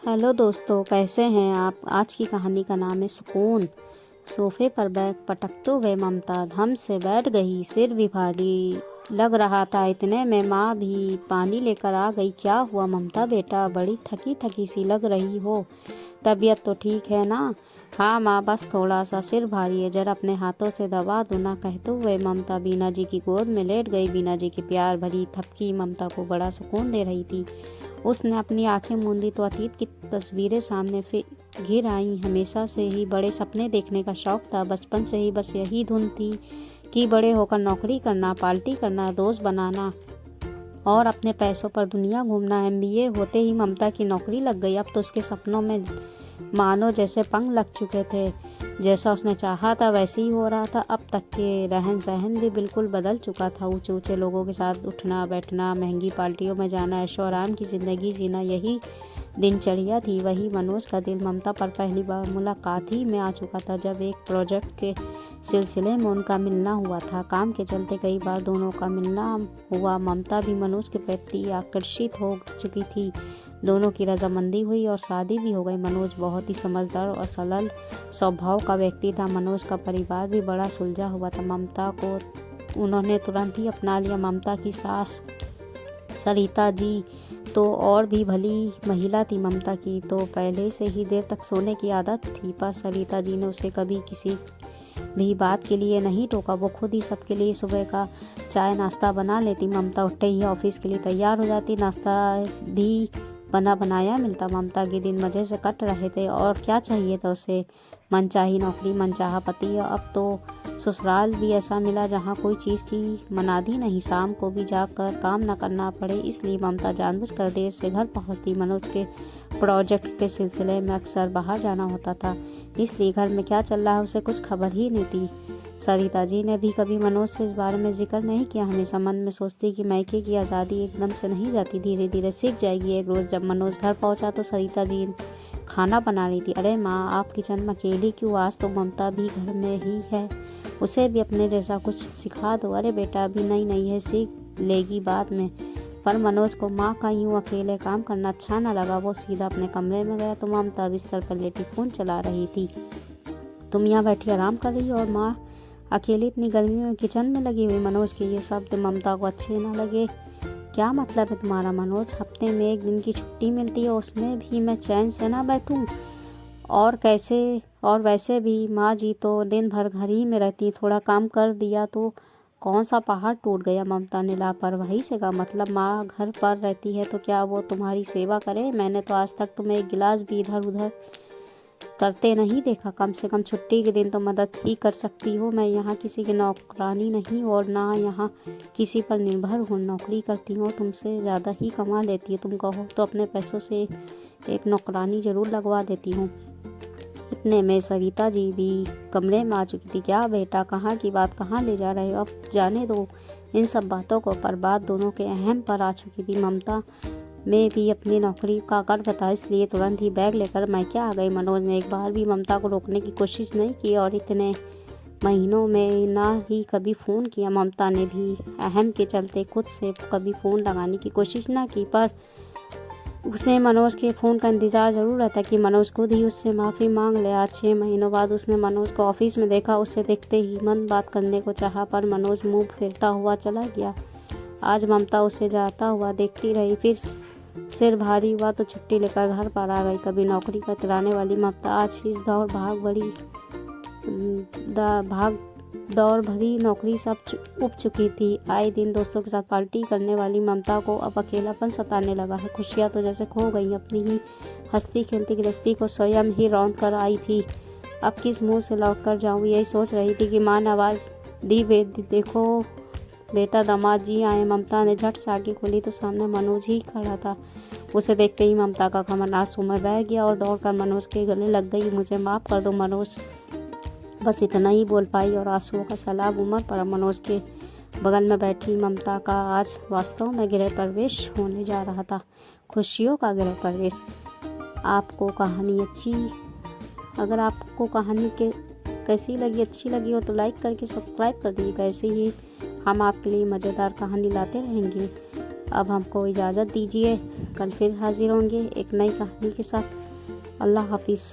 Hello दोस्तों, कैसे हैं आप। आज की कहानी का नाम है सुकून। सोफे पर बैग पटकते हुए ममता धम से बैठ गई। सिर भी भारी लग रहा था। इतने में माँ भी पानी लेकर आ गई। क्या हुआ ममता बेटा, बड़ी थकी थकी सी लग रही हो। तबीयत तो ठीक है ना। हाँ माँ, बस थोड़ा सा सिर भारी है, जरा अपने हाथों से दबा दो ना। कहते हुए ममता बीना जी की गोद में लेट गई। बीना जी की प्यार भरी थपकी ममता को बड़ा सुकून दे रही थी। उसने अपनी आंखें मूंदी तो अतीत की तस्वीरें सामने फिर घिर आईं। हमेशा से ही बड़े सपने देखने का शौक था। बचपन से ही बस यही धुन थी कि बड़े होकर नौकरी करना, पार्टी करना, दोस्त बनाना और अपने पैसों पर दुनिया घूमना। एमबीए होते ही ममता की नौकरी लग गई। अब तो उसके सपनों में मानो जैसे पंख लग चुके थे। जैसा उसने चाहा था वैसे ही हो रहा था। अब तक के रहन सहन भी बिल्कुल बदल चुका था। ऊंचे ऊंचे लोगों के साथ उठना बैठना, महंगी पार्टियों में जाना, ऐशो आराम की ज़िंदगी जीना, यही दिनचर्या थी। वही मनोज का दिल ममता पर पहली बार मुलाकात ही में आ चुका था, जब एक प्रोजेक्ट के सिलसिले में उनका मिलना हुआ था। काम के चलते कई बार दोनों का मिलना हुआ। ममता भी मनोज के प्रति आकर्षित हो चुकी थी। दोनों की रजामंदी हुई और शादी भी हो गई। मनोज बहुत ही समझदार और सरल स्वभाव का व्यक्ति था। मनोज का परिवार भी बड़ा सुलझा हुआ था। ममता को उन्होंने तुरंत ही अपना लिया। ममता की सास सरिता जी तो और भी भली महिला थी। ममता की तो पहले से ही देर तक सोने की आदत थी, पर सरिता जी ने उसे कभी किसी भी बात के लिए नहीं टोका। वो खुद ही सबके लिए सुबह का चाय नाश्ता बना लेती। ममता उठते ही ऑफिस के लिए तैयार हो जाती। नाश्ता भी बना बनाया मिलता। ममता के दिन मज़े से कट रहे थे। और क्या चाहिए था उसे। मनचाही नौकरी, मनचाहा पति। अब तो ससुराल भी ऐसा मिला जहाँ कोई चीज़ की मनादी नहीं, शाम को भी जाकर काम न करना पड़े। इसलिए ममता जानबूझकर देर से घर पहुँचती। मनोज के प्रोजेक्ट के सिलसिले में अक्सर बाहर जाना होता था, इसलिए घर में क्या चल रहा है उसे कुछ खबर ही नहीं थी। सरिता जी ने भी कभी मनोज से इस बारे में जिक्र नहीं किया। हमेशा मन में सोचती कि मायके की आज़ादी एकदम से नहीं जाती, धीरे धीरे सीख जाएगी। एक रोज़ जब मनोज घर पहुंचा तो सरिता जी खाना बना रही थी। अरे माँ, आप किचन में अकेली क्यों, आज तो ममता भी घर में ही है, उसे भी अपने जैसा कुछ सिखा दो। अरे बेटा, अभी नई नई है, सीख लेगी बाद में। पर मनोज को माँ का यूँ अकेले काम करना अच्छा न लगा। वो सीधा अपने कमरे में गया तो ममता बिस्तर पर लेटी फ़ोन चला रही थी। तुम यहाँ बैठी आराम कर रही हो और माँ अकेली इतनी गर्मी में किचन में लगी हुई। मनोज के ये शब्द ममता को अच्छे न लगे। क्या मतलब है तुम्हारा मनोज, हफ्ते में एक दिन की छुट्टी मिलती है, उसमें भी मैं चैन से ना बैठूं। और कैसे, और वैसे भी माँ जी तो दिन भर घर ही में रहती, थोड़ा काम कर दिया तो कौन सा पहाड़ टूट गया। ममता ने लापरवाही से कहा। मतलब माँ घर पर रहती है तो क्या वो तुम्हारी सेवा करे। मैंने तो आज तक तुम्हें एक गिलास भी इधर उधर करते नहीं देखा। कम से कम छुट्टी के दिन तो मदद ही कर सकती हो। मैं यहाँ किसी की नौकरानी नहीं और ना यहाँ किसी पर निर्भर हूँ। नौकरी करती हूँ, तुमसे ज़्यादा ही कमा लेती है। तुम कहो तो अपने पैसों से एक नौकरानी ज़रूर लगवा देती हूँ। इतने में सरिता जी भी कमरे में आ चुकी थी। क्या बेटा, कहाँ की बात कहाँ ले जा रहे हो, अब जाने दो इन सब बातों को। पर बात दोनों के अहम पर आ चुकी थी। ममता में भी अपनी नौकरी का गर्व था, इसलिए तुरंत ही बैग लेकर मायके आ गई। मनोज ने एक बार भी ममता को रोकने की कोशिश नहीं की और इतने महीनों में ना ही कभी फ़ोन किया। ममता ने भी अहम के चलते खुद से कभी फ़ोन लगाने की कोशिश ना की, पर उसे मनोज के फ़ोन का इंतज़ार ज़रूर रहता कि मनोज खुद ही उससे माफ़ी मांग ले। आज 6 महीनों बाद उसने मनोज को ऑफिस में देखा। उसे देखते ही मन बात करने को चाहा, पर मनोज मुंह फेरता हुआ चला गया। आज ममता उसे जाता हुआ देखती रही, फिर सिर भारी हुआ तो छुट्टी लेकर घर पर आ गई। कभी नौकरी पर कराने वाली ममता आज इस भाग दौड़ भरी नौकरी सब उब चुकी थी। आए दिन दोस्तों के साथ पार्टी करने वाली ममता को अब अकेलापन सताने लगा है। खुशियाँ तो जैसे खो गई। अपनी ही हंसती खेलती गृहस्थी को स्वयं ही रौंद कर आई थी। अब किस मुंह से लौट कर जाऊँ, यही सोच रही थी कि माँ ने आवाज़ दी, देखो बेटा, दामाद जी आए। ममता ने झट से आगे खोली तो सामने मनोज ही खड़ा था। उसे देखते ही ममता का घमंड आंसू में बह गया और दौड़कर मनोज के गले लग गई। मुझे माफ़ कर दो मनोज, बस इतना ही बोल पाई और आंसुओं का सैलाब उमड़ पड़ा। मनोज के बगल में बैठी ममता का आज वास्तव में गृह प्रवेश होने जा रहा था, खुशियों का गृह प्रवेश। अगर आपको कहानी कैसी लगी, अच्छी लगी हो तो लाइक करके सब्सक्राइब कर दीजिएगा। ऐसे ही हम आपके लिए मज़ेदार कहानी लाते रहेंगे। अब हमको इजाज़त दीजिए। कल फिर हाजिर होंगे एक नई कहानी के साथ। अल्लाह हाफिज़।